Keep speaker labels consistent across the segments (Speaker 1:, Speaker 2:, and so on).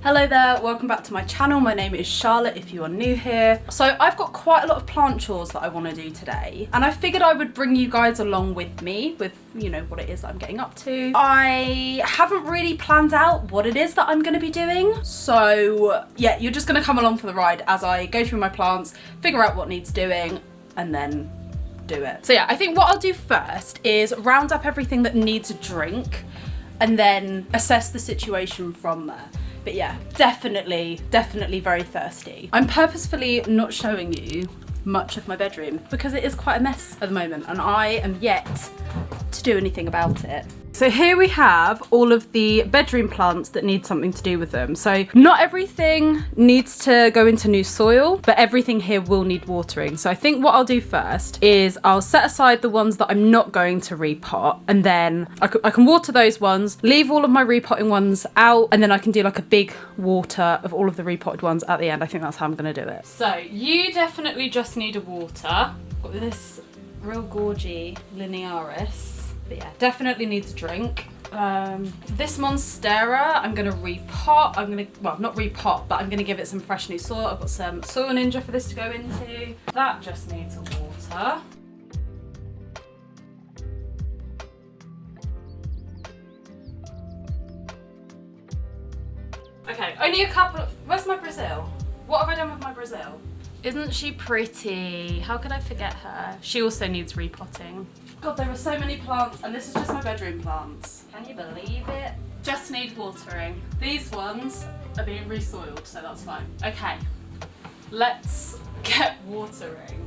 Speaker 1: Hello there, welcome back to my channel. My name is Charlotte if you are new here. So I've got quite a lot of plant chores that I want to do today, and I figured I would bring you guys along with me with, you know, what it is that I'm getting up to. I haven't really planned out what it is that I'm going to be doing. So yeah, you're just going to come along for the ride as I go through my plants, figure out what needs doing, and then do it. So yeah, I think what I'll do first is round up everything that needs a drink and then assess the situation from there. But yeah, definitely very thirsty. I'm purposefully not showing you much of my bedroom because it is quite a mess at the moment and I am yet to do anything about it. So here we have all of the bedroom plants that need something to do with them. So not everything needs to go into new soil, but everything here will need watering. So I think what I'll do first is I'll set aside the ones that I'm not going to repot, and then I can water those ones, leave all of my repotting ones out, and then I can do like a big water of all of the repotted ones at the end. I think that's how I'm gonna do it. So you definitely just need a water. Got this real gorgy linearis. But yeah, definitely needs a drink. This Monstera, I'm gonna repot. Well, not repot, but I'm gonna give it some fresh new soil. I've got some Soil Ninja for this to go into. That just needs a water. Okay, only a couple of, where's my Brazil? What have I done with my Brazil? Isn't she pretty? How could I forget her? She also needs repotting. God, there are so many plants, and this is just my bedroom plants. Can you believe it? Just need watering. These ones are being resoiled, so that's fine. Okay, let's get watering.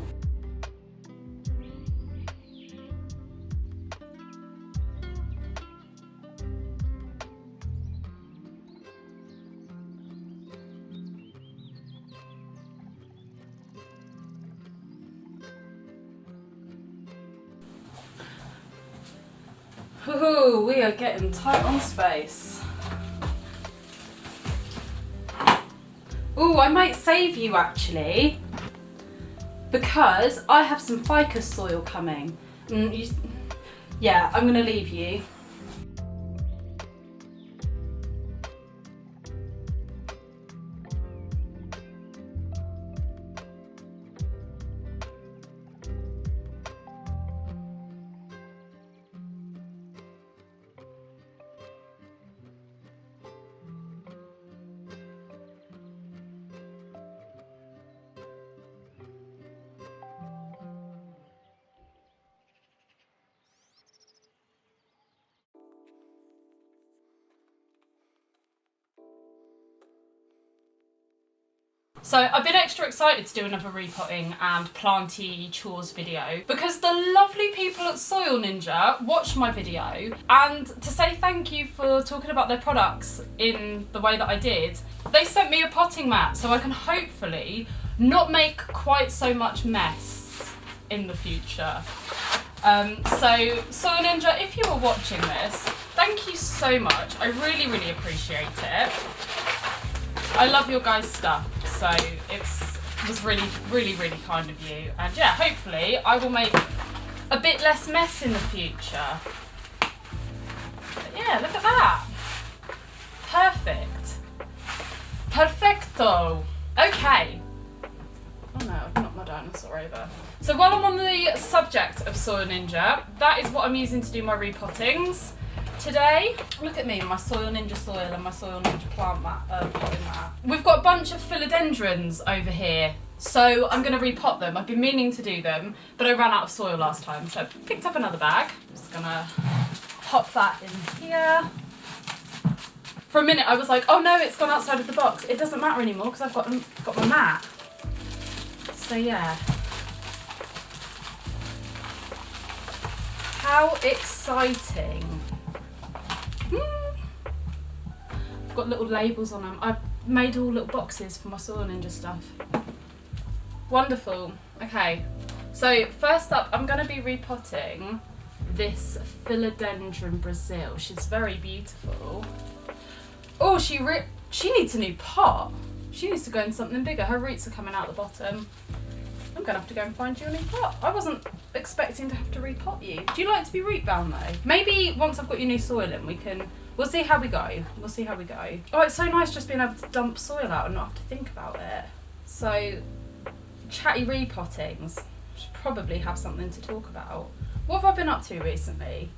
Speaker 1: Ooh, we are getting tight on space. Ooh, I might save you actually, because I have some ficus soil coming. Yeah, I'm gonna leave you. So I've been extra excited to do another repotting and planty chores video because the lovely people at Soil Ninja watched my video, and to say thank you for talking about their products in the way that I did, they sent me a potting mat so I can hopefully not quite so much mess in the future. So Soil Ninja, if you are watching this, thank you so much. I really appreciate it. I love your guys' stuff, so it was really kind of you. And yeah, hopefully I will make a bit less mess in the future. But yeah, look at that. Perfect. Perfecto. Okay. Oh no, I've knocked my dinosaur over. So while I'm on the subject of Soil Ninja, that is what I'm using to do my repottings today. Look at me, my Soil Ninja soil and my Soil Ninja plant potting mat. We've got a bunch of philodendrons over here, so I'm going to repot them. I've been meaning to do them, but I ran out of soil last time, so I picked up another bag. I'm just going to pop that in here. For a minute I was like, oh no, it's gone outside of the box. It doesn't matter anymore because I've got my mat. So yeah. How exciting. I've got little labels on them. I've made all little boxes for my Soil Ninja stuff. Wonderful. Okay, so first up I'm going to be repotting this Philodendron Brazil. She's very beautiful. Oh, she needs a new pot. She needs to go in something bigger. Her roots are coming out the bottom. I'm going to have to go and find you a new pot. I wasn't expecting to have to repot you. Do you like to be root bound though? Maybe once I've got your new soil in, we can We'll see how we go. We'll see how we go. Oh, it's so nice just being able to dump soil out and not have to think about it. So, chatty repottings. Should probably have something to talk about. What have I been up to recently?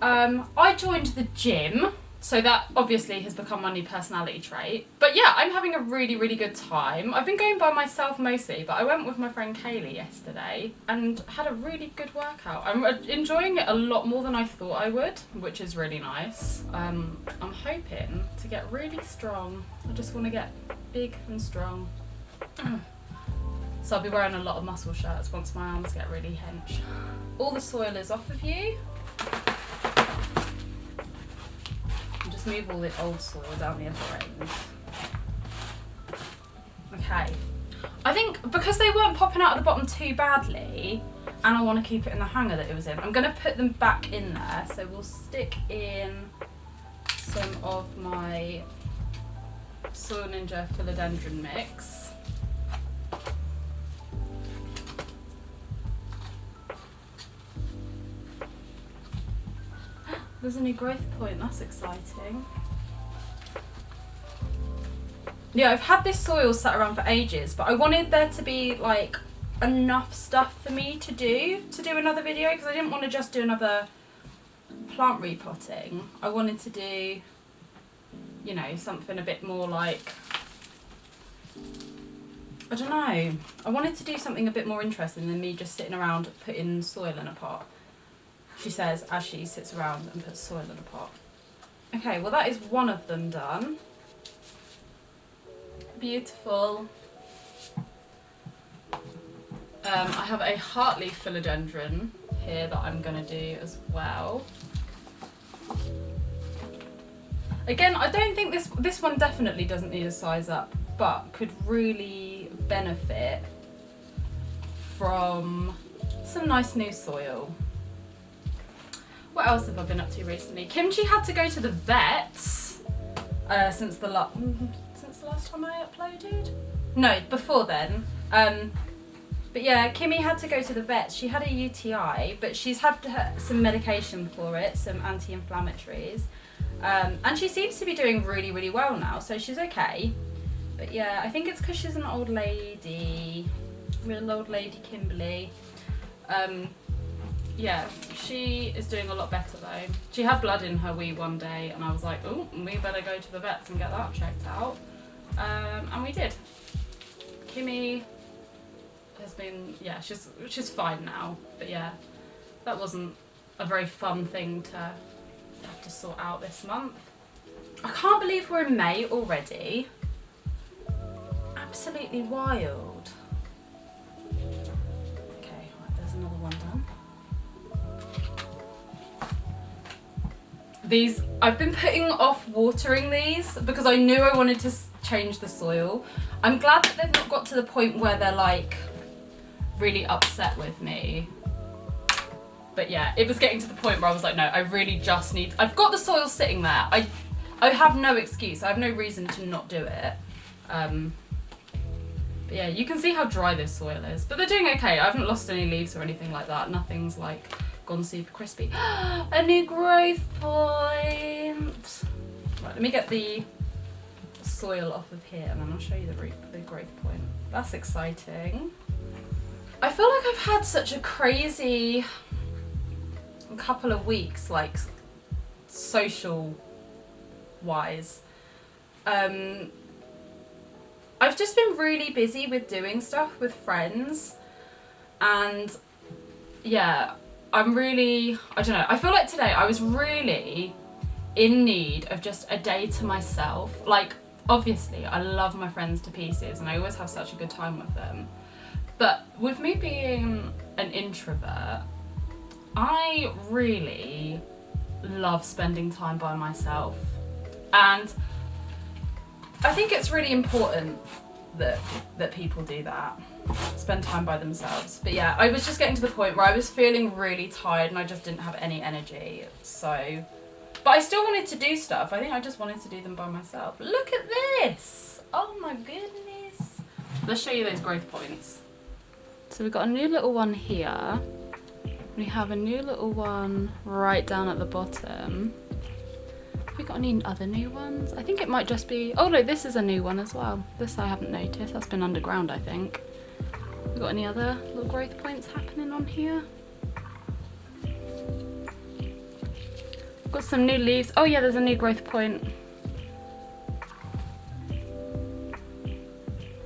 Speaker 1: I joined the gym, so that obviously has become my new personality trait. But yeah, I'm having a really, really good time. I've been going by myself mostly, but I went with my friend Kaylee yesterday and had a really good workout. I'm enjoying it a lot more than I thought I would, which is really nice. I'm hoping to get really strong. I just want to get big and strong. So I'll be wearing a lot of muscle shirts once my arms get really hench. All the soil is off of you. And just move all the old soil down the other end. Okay. I think because they weren't popping out of the bottom too badly, and I want to keep it in the hanger that it was in, I'm going to put them back in there. So we'll stick in some of my Soil Ninja philodendron mix. There's a new growth point, that's exciting. Yeah, I've had this soil sat around for ages, but I wanted there to be like enough stuff for me to do another video, because I didn't want to just do another plant repotting. I wanted to do, you know, something a bit more like, I don't know. I wanted to do something a bit more interesting than me just sitting around putting soil in a pot. She says as she sits around and puts soil in a pot. Okay, well that is one of them done. Beautiful. I have a heartleaf philodendron here that I'm going to do as well. Again, I don't think this one definitely doesn't need a size up, but could really benefit from some nice new soil. What else have I been up to recently? Kimchi had to go to the vets since the last time I uploaded? No, before then. But yeah, Kimmy had to go to the vets. She had a UTI, but she's had some medication for it, some anti-inflammatories. And she seems to be doing really, really well now, so she's okay. But yeah, I think it's because she's an old lady. Real old lady Kimberly. Yeah, she is doing a lot better though. She had blood in her wee one day and I was like, oh, we better go to the vets and get that checked out. And we did. Kimmy has been, yeah, she's fine now. But yeah, that wasn't a very fun thing to have to sort out this month. I can't believe we're in May already. Absolutely wild. Okay, right, there's another one done. These, I've been putting off watering these because I knew I wanted to change the soil. I'm glad that they've not got to the point where they're like really upset with me. But yeah, it was getting to the point where I was like, no, I really just need, I've got the soil sitting there. I have no excuse. I have no reason to not do it. But yeah, you can see how dry this soil is, but they're doing okay. I haven't lost any leaves or anything like that. Nothing's like gone super crispy. A new growth point. Right, let me get the soil off of here and then I'll show you the growth point. That's exciting. I feel like I've had such a crazy couple of weeks, like social wise. I've just been really busy with doing stuff with friends and yeah, I'm really, I don't know, I feel like today I was really in need of just a day to myself. Like, obviously, I love my friends to pieces and I always have such a good time with them. But with me being an introvert, I really love spending time by myself. And I think it's really important that people do that, spend time by themselves. But yeah, I was just getting to the point where I was feeling really tired and I just didn't have any energy. So, but I still wanted to do stuff. I think I just wanted to do them by myself. Look at this. Oh my goodness. Let's show you those growth points. So we've got a new little one here. We have a new little one right down at the bottom. Have we got any other new ones? I think it might just be, oh no, this is a new one as well. This I haven't noticed, that's been underground I think. Have we got any other little growth points happening on here? Got some new leaves. Oh yeah, there's a new growth point.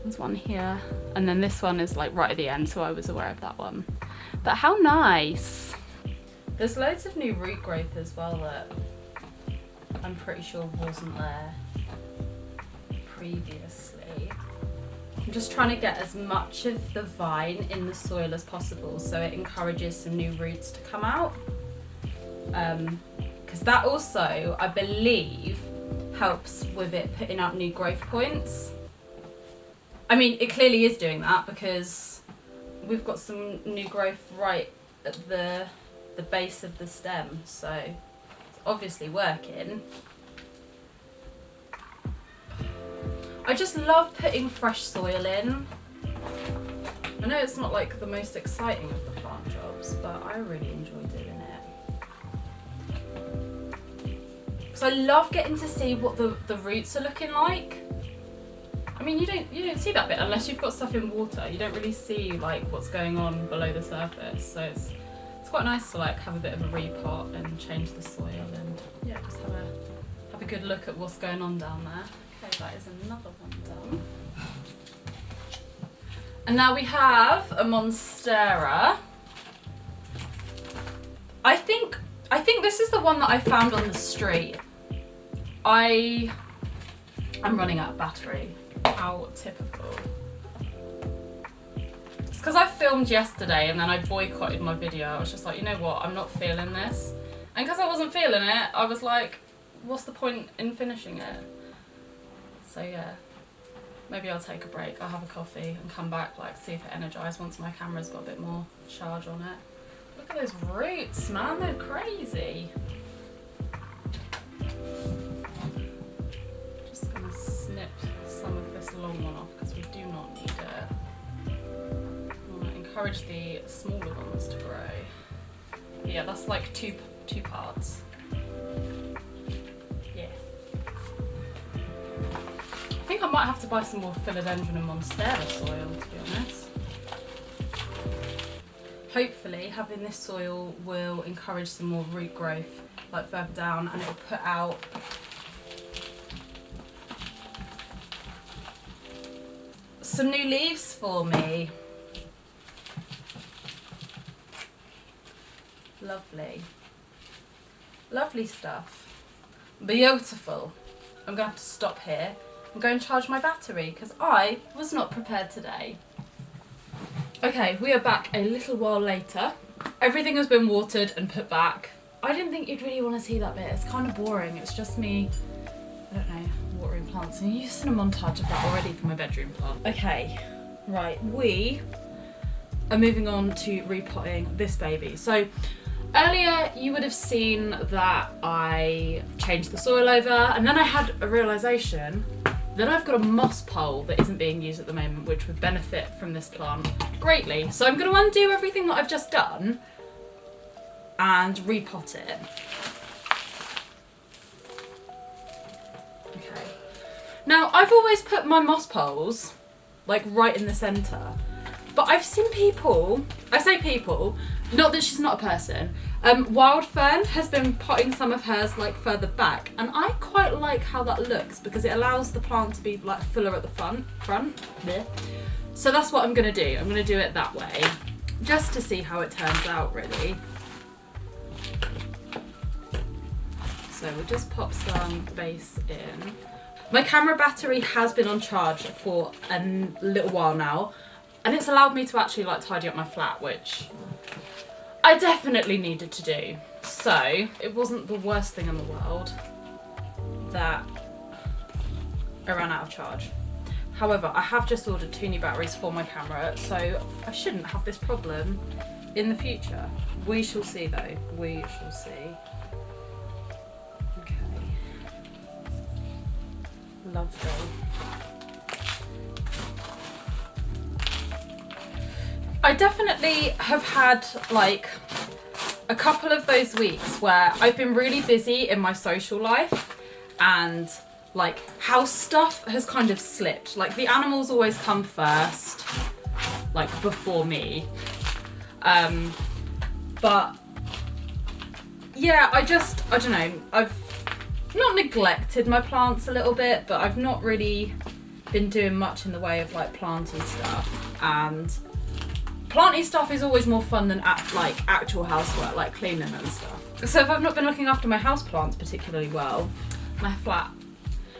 Speaker 1: There's one here. And then this one is like right at the end, so I was aware of that one. But how nice. There's loads of new root growth as well that I'm pretty sure wasn't there previously. I'm just trying to get as much of the vine in the soil as possible so it encourages some new roots to come out. Because that also, I believe, helps with it putting out new growth points. I mean, it clearly is doing that because we've got some new growth right at the base of the stem, so it's obviously working. I just love putting fresh soil in. I know it's not like the most exciting of the plant jobs, but I really enjoy doing it. Because I love getting to see what the roots are looking like. I mean, you don't see that bit unless you've got stuff in water. You don't really see like what's going on below the surface. So it's quite nice to like have a bit of a repot and change the soil and yeah, just have a good look at what's going on down there. Okay, that is another one done. And now we have a Monstera. I think this is the one that I found on the street. I'm running out of battery. How typical. It's because I filmed yesterday and then I boycotted my video. I was just like, you know what, I'm not feeling this. And because I wasn't feeling it, I was like, what's the point in finishing it? So yeah, maybe I'll take a break. I'll have a coffee and come back, like see if it energized once my camera's got a bit more charge on it. Look at those roots, man, they're crazy. Just gonna snip some of this long one off because we do not need it. I want to encourage the smaller ones to grow. Yeah, that's like two parts. Yeah. I think I might have to buy some more philodendron and monstera soil, to be honest. Hopefully having this soil will encourage some more root growth like further down, and it'll put out some new leaves for me. Lovely. Lovely stuff. Beautiful. I'm going to have to stop here and go and charge my battery because I was not prepared today. Okay, we are back a little while later. Everything has been watered and put back. I didn't think you'd really want to see that bit. It's kind of boring. It's just me, I don't know, watering plants. And you've seen a montage of that already for my bedroom plant. Okay, right, we are moving on to repotting this baby. So earlier you would have seen that I changed the soil over, and then I had a realisation that I've got a moss pole that isn't being used at the moment, which would benefit from this plant greatly. So I'm going to undo everything that I've just done and repot it. Okay. Now, I've always put my moss poles like right in the centre, but I've seen people, I say people, not that she's not a person, Wild Fern has been potting some of hers like further back, and I quite like how that looks because it allows the plant to be like fuller at the front. There. So that's what I'm going to do. I'm going to do it that way just to see how it turns out really. So we'll just pop some base in. My camera battery has been on charge for a little while now, and it's allowed me to actually like tidy up my flat, which I definitely needed to do. So it wasn't the worst thing in the world that I ran out of charge. However, I have just ordered 2 new batteries for my camera, so I shouldn't have this problem in the future. We shall see though, we shall see. Okay. Lovely. I definitely have had like a couple of those weeks where I've been really busy in my social life and like how stuff has kind of slipped. Like the animals always come first, like before me. But yeah, I don't know, I've not neglected my plants a little bit, but I've not really been doing much in the way of like planty stuff, and planty stuff is always more fun than like actual housework, like cleaning and stuff. So if I've not been looking after my houseplants particularly well, my flat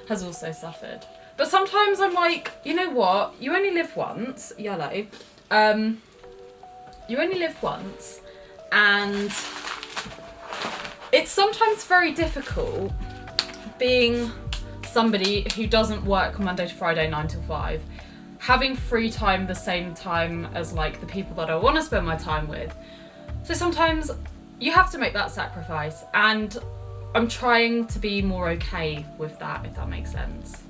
Speaker 1: has also suffered. But sometimes I'm like, you know what, you only live once, yellow, you only live once, and it's sometimes very difficult being somebody who doesn't work Monday to Friday 9 till 5, having free time the same time as like the people that I want to spend my time with. So sometimes you have to make that sacrifice, and I'm trying to be more okay with that, if that makes sense.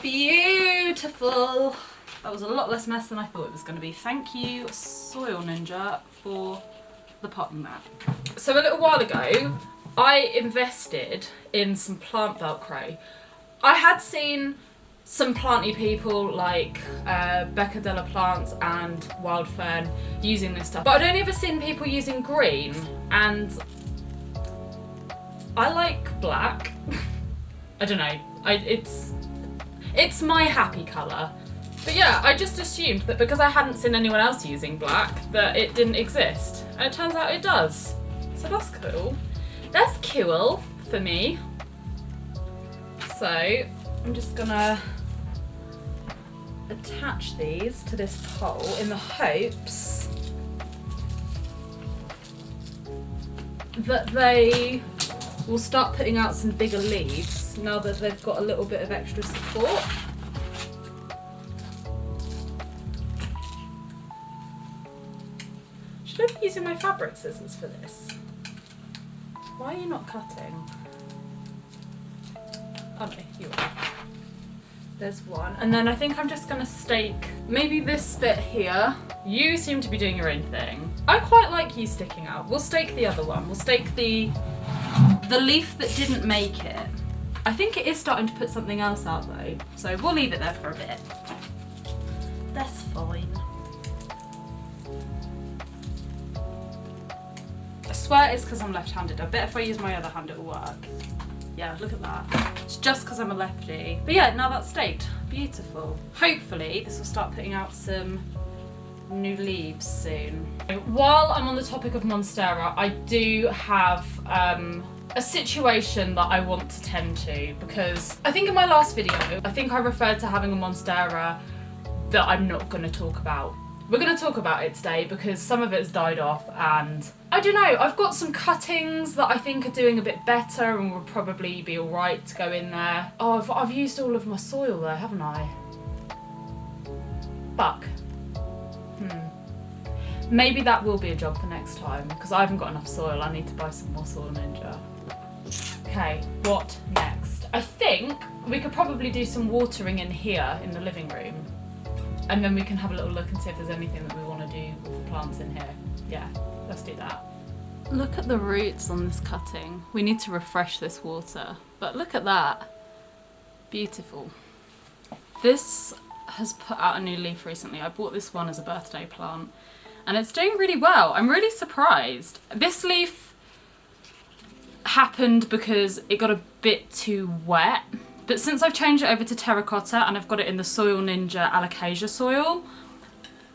Speaker 1: Beautiful. That was a lot less mess than I thought it was going to be. Thank you, Soil Ninja, for the potting mat. So a little while ago, I invested in some plant Velcro. I had seen some planty people like Becca Della Plants and Wild Fern using this stuff, but I'd only ever seen people using green, and I like black. I don't know, it's my happy colour. But yeah, I just assumed that because I hadn't seen anyone else using black, that it didn't exist. And it turns out it does. So that's cool. That's cool for me. So I'm just gonna attach these to this pole in the hopes that they will start putting out some bigger leaves now that they've got a little bit of extra support. Should I be using my fabric scissors for this? Why are you not cutting? Oh no, you are. There's one. And then I think I'm just gonna stake maybe this bit here. You seem to be doing your own thing. I quite like you sticking out. We'll stake the other one. We'll stake the leaf that didn't make it. I think it is starting to put something else out though, so we'll leave it there for a bit. That's fine. I swear it's because I'm left-handed. I bet if I use my other hand it will work. Yeah, look at that. It's just because I'm a lefty. But yeah, now that's staked. Beautiful. Hopefully this will start putting out some new leaves soon. While I'm on the topic of Monstera, I do have a situation that I want to tend to, because I think in my last video, I think I referred to having a Monstera that I'm not going to talk about. We're going to talk about it today because some of it's died off, and I don't know, I've got some cuttings that I think are doing a bit better and will probably be alright to go in there. Oh, I've used all of my soil there, haven't I? Fuck. Maybe that will be a job for next time, because I haven't got enough soil. I need to buy some more Soil Ninja. Okay, what next? I think we could probably do some watering in here in the living room, and then we can have a little look and see if there's anything that we want to do with the plants in here. Yeah, let's do that. Look at the roots on this cutting. We need to refresh this water, but look at that. Beautiful. This has put out a new leaf recently. I bought this one as a birthday plant, and it's doing really well. I'm really surprised. This leaf happened because it got a bit too wet, but since I've changed it over to terracotta and I've got it in the Soil Ninja Alocasia soil,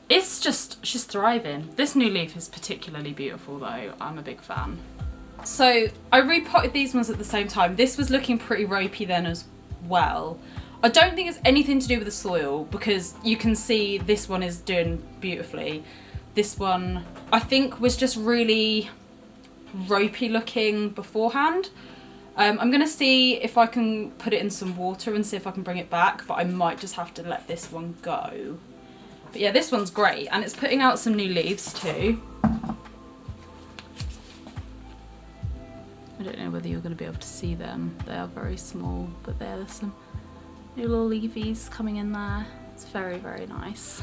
Speaker 1: she's thriving. This new leaf is particularly beautiful though. I'm a big fan. So I repotted these ones at the same time. This was looking pretty ropey then as well. I don't think it's anything to do with the soil, because you can see this one is doing beautifully. This one I think was just really ropey looking beforehand. I'm gonna see if I can put it in some water and see if I can bring it back, but I might just have to let this one go. But yeah, this one's great, and it's putting out some new leaves too. I don't know whether you're going to be able to see them. They are very small, but there's some new little leafies coming in there. It's very, very nice.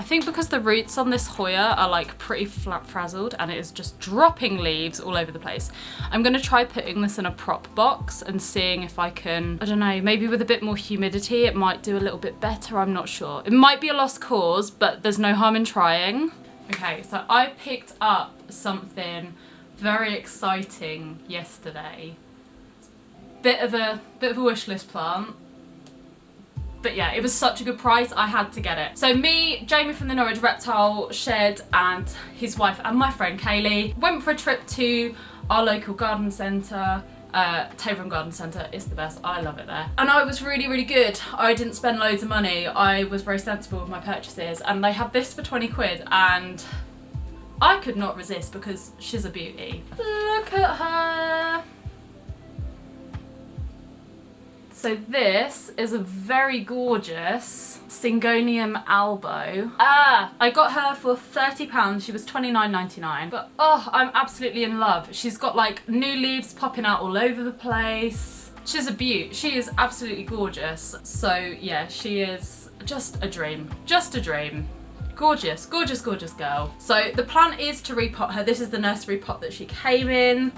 Speaker 1: think because the roots on this Hoya are like pretty flat frazzled and it is just dropping leaves all over the place, I'm gonna try putting this in a prop box and seeing if I can, I don't know, maybe with a bit more humidity it might do a little bit better, I'm not sure. It might be a lost cause, but there's no harm in trying. Okay, so I picked up something very exciting yesterday. Bit of a wish list plant. But yeah, it was such a good price, I had to get it. So me, Jamie from the Norwich Reptile Shed, and his wife and my friend Kaylee went for a trip to our local garden centre. Taverham Garden Centre is the best, I love it there. And I was really, really good. I didn't spend loads of money. I was very sensible with my purchases, and they had this for 20 quid and I could not resist because she's a beauty. Look at her. So this is a very gorgeous Syngonium albo. I got her for £30. She was £29.99. But oh, I'm absolutely in love. She's got like new leaves popping out all over the place. She's a beaut. She is absolutely gorgeous. So yeah, she is just a dream. Just a dream. Gorgeous, gorgeous, gorgeous girl. So the plan is to repot her. This is the nursery pot that she came in.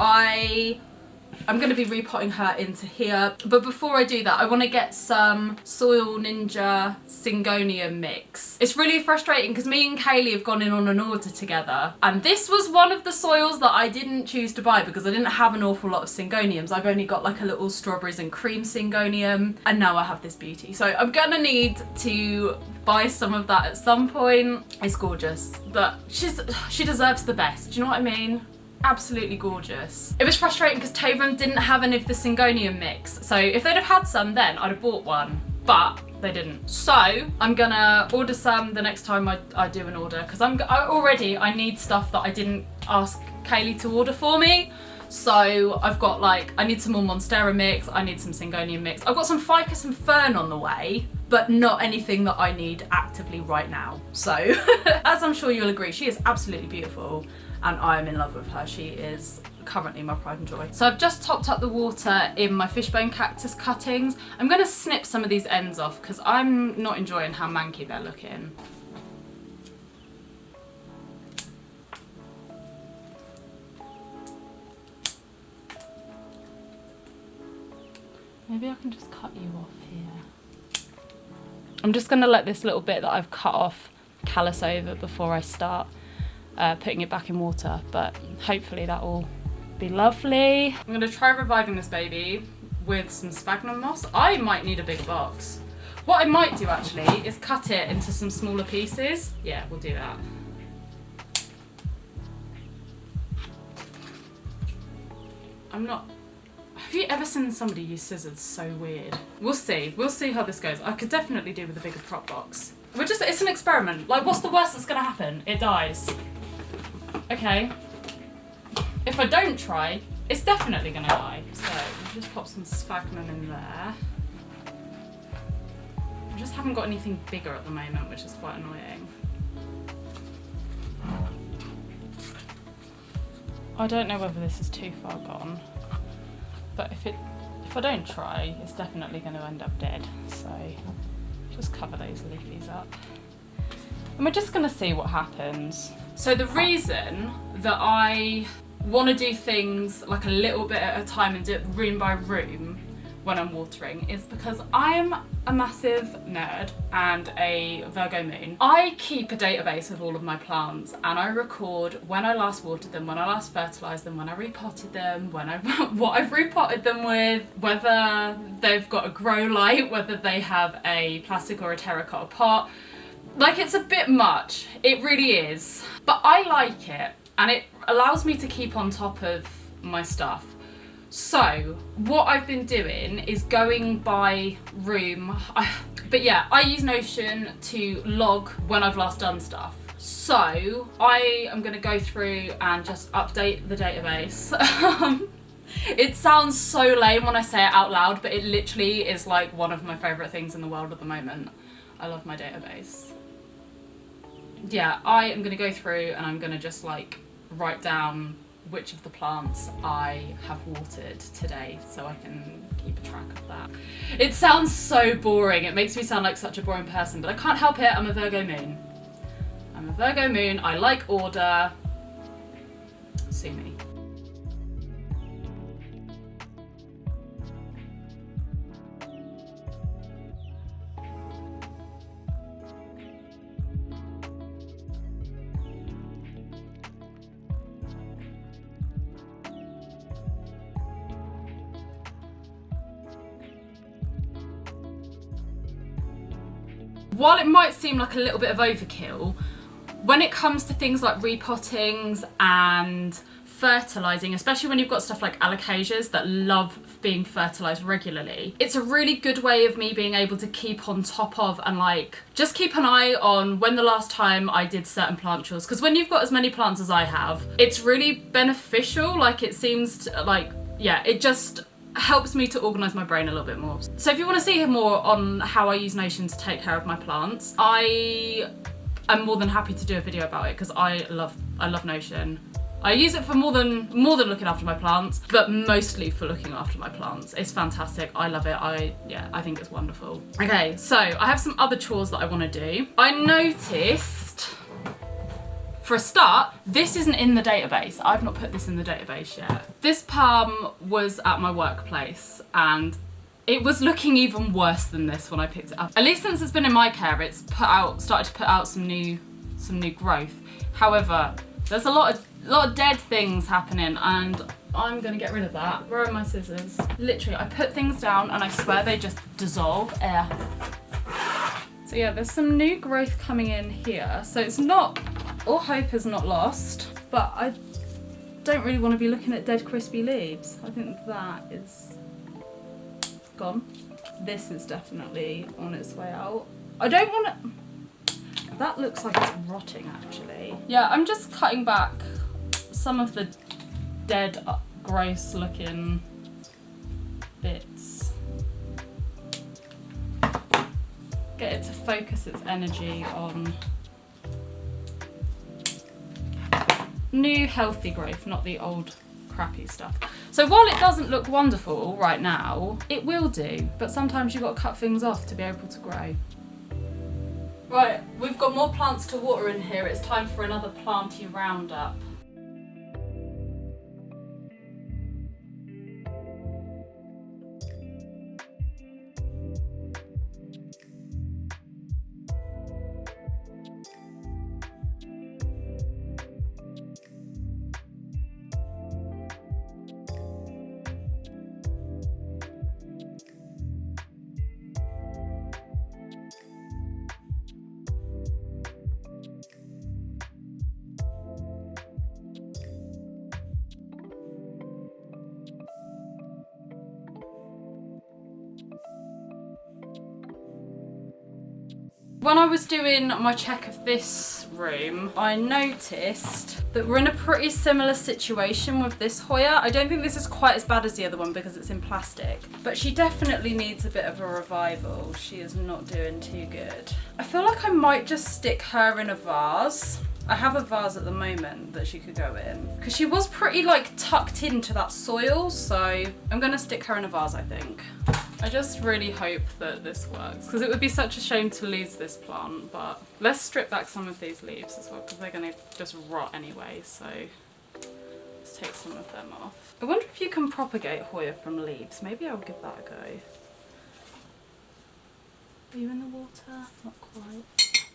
Speaker 1: I'm going to be repotting her into here, but before I do that I want to get some Soil Ninja Syngonium mix. It's really frustrating because me and Kaylee have gone in on an order together, and this was one of the soils that I didn't choose to buy because I didn't have an awful lot of Syngoniums. I've only got like a little strawberries and cream Syngonium, and now I have this beauty. So I'm going to need to buy some of that at some point. It's gorgeous, but she deserves the best, do you know what I mean? Absolutely gorgeous. It was frustrating because Taverham didn't have any of the Syngonium mix, so if they'd have had some then I'd have bought one, but they didn't. So I'm gonna order some the next time I do an order, because I need stuff that I didn't ask Kaylee to order for me. So I've got like, I need some more Monstera mix, I need some Syngonium mix. I've got some ficus and fern on the way, but not anything that I need actively right now. So as I'm sure you'll agree, she is absolutely beautiful and I am in love with her. She is currently my pride and joy. So I've just topped up the water in my fishbone cactus cuttings. I'm gonna snip some of these ends off because I'm not enjoying how manky they're looking. Maybe I can just cut you off here. I'm just gonna let this little bit that I've cut off callus over before I start putting it back in water, but hopefully that will be lovely. I'm gonna try reviving this baby with some sphagnum moss. I might need a big box. What I might do actually is cut it into some smaller pieces. Yeah, we'll do that. Have you ever seen somebody use scissors? So weird. We'll see how this goes. I could definitely do with a bigger prop box. It's an experiment. Like, what's the worst that's gonna happen? It dies. Okay. If I don't try, it's definitely gonna die. So, we'll just pop some sphagnum in there. I just haven't got anything bigger at the moment, which is quite annoying. I don't know whether this is too far gone, but if I don't try, it's definitely going to end up dead. So just cover those leafies up. And we're just going to see what happens. So the reason that I want to do things like a little bit at a time and do it room by room when I'm watering is because I'm a massive nerd and a Virgo moon. I keep a database of all of my plants and I record when I last watered them, when I last fertilised them, when I repotted them, what I've repotted them with, whether they've got a grow light, whether they have a plastic or a terracotta pot. Like, it's a bit much, it really is, but I like it and it allows me to keep on top of my stuff. So what I've been doing is going by room, but yeah, I use Notion to log when I've last done stuff. So I am going to go through and just update the database. It sounds so lame when I say it out loud, but it literally is like one of my favourite things in the world at the moment. I love my database. Yeah, I am going to go through and I'm going to just like write down which of the plants I have watered today so I can keep a track of that. It sounds so boring, it makes me sound like such a boring person, but I can't help it, I'm a Virgo moon. I'm a Virgo moon. I like order. Sue me. While it might seem like a little bit of overkill, when it comes to things like repottings and fertilising, especially when you've got stuff like alocasias that love being fertilised regularly, it's a really good way of me being able to keep on top of and like just keep an eye on when the last time I did certain plant chores. Because when you've got as many plants as I have, it's really beneficial. Like it seems to, like, yeah, it just helps me to organise my brain a little bit more. So if you want to see more on how I use Notion to take care of my plants, I am more than happy to do a video about it because I love Notion. I use it for more than looking after my plants, but mostly for looking after my plants. It's fantastic. I love it. I think it's wonderful. Okay, so I have some other chores that I want to do. I noticed, for a start, this isn't in the database. I've not put this in the database yet. This palm was at my workplace and it was looking even worse than this when I picked it up. At least since it's been in my care, it's started to put out some new growth. However, there's a lot of dead things happening and I'm gonna get rid of that. Where are my scissors? Literally, I put things down and I swear they just dissolve air. So yeah, there's some new growth coming in here. So it's not, all hope is not lost, but I don't really want to be looking at dead crispy leaves. I think that is gone. This is definitely on its way out. I don't want to, that looks like it's rotting actually. Yeah, I'm just cutting back some of the dead, gross looking bits. Get it to focus its energy on new healthy growth, not the old crappy stuff. So while it doesn't look wonderful right now, it will do, but sometimes you've got to cut things off to be able to grow. Right, we've got more plants to water in here. It's time for another planty roundup. When I was doing my check of this room, I noticed that we're in a pretty similar situation with this Hoya. I don't think this is quite as bad as the other one because it's in plastic, but she definitely needs a bit of a revival. She is not doing too good. I feel like I might just stick her in a vase. I have a vase at the moment that she could go in because she was pretty like tucked into that soil, so I'm gonna stick her in a vase, I think. I just really hope that this works because it would be such a shame to lose this plant, but let's strip back some of these leaves as well because they're going to just rot anyway, so let's take some of them off. I wonder if you can propagate Hoya from leaves. Maybe I'll give that a go. Are you in the water? Not quite.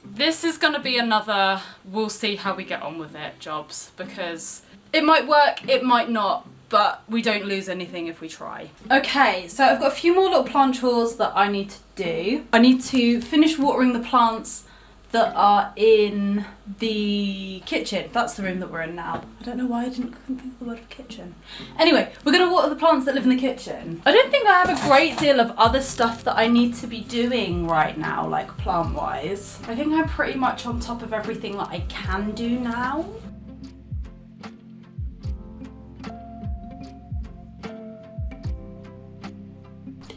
Speaker 1: This is going to be another we'll see how we get on with it jobs because it might work, it might not, but we don't lose anything if we try. Okay, so I've got a few more little plant chores that I need to do. I need to finish watering the plants that are in the kitchen. That's the room that we're in now. I don't know why I couldn't think of the word of kitchen. Anyway, we're gonna water the plants that live in the kitchen. I don't think I have a great deal of other stuff that I need to be doing right now, like plant-wise. I think I'm pretty much on top of everything that I can do now.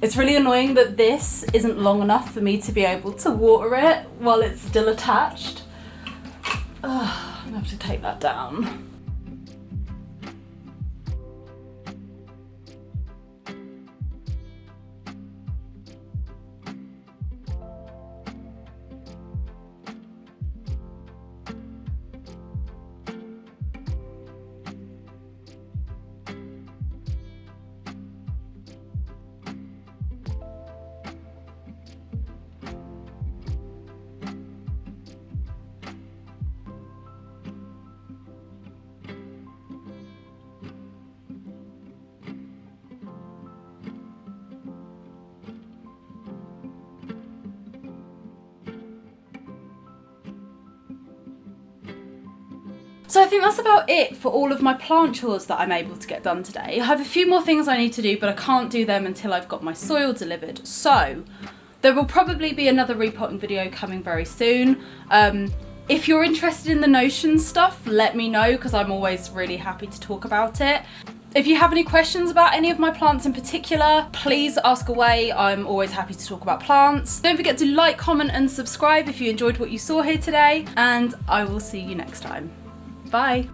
Speaker 1: It's really annoying that this isn't long enough for me to be able to water it while it's still attached. I'm gonna have to take that down. So I think that's about it for all of my plant chores that I'm able to get done today. I have a few more things I need to do, but I can't do them until I've got my soil delivered. So there will probably be another repotting video coming very soon. If you're interested in the Notion stuff, let me know, because I'm always really happy to talk about it. If you have any questions about any of my plants in particular, please ask away. I'm always happy to talk about plants. Don't forget to like, comment and subscribe if you enjoyed what you saw here today, and I will see you next time. Bye.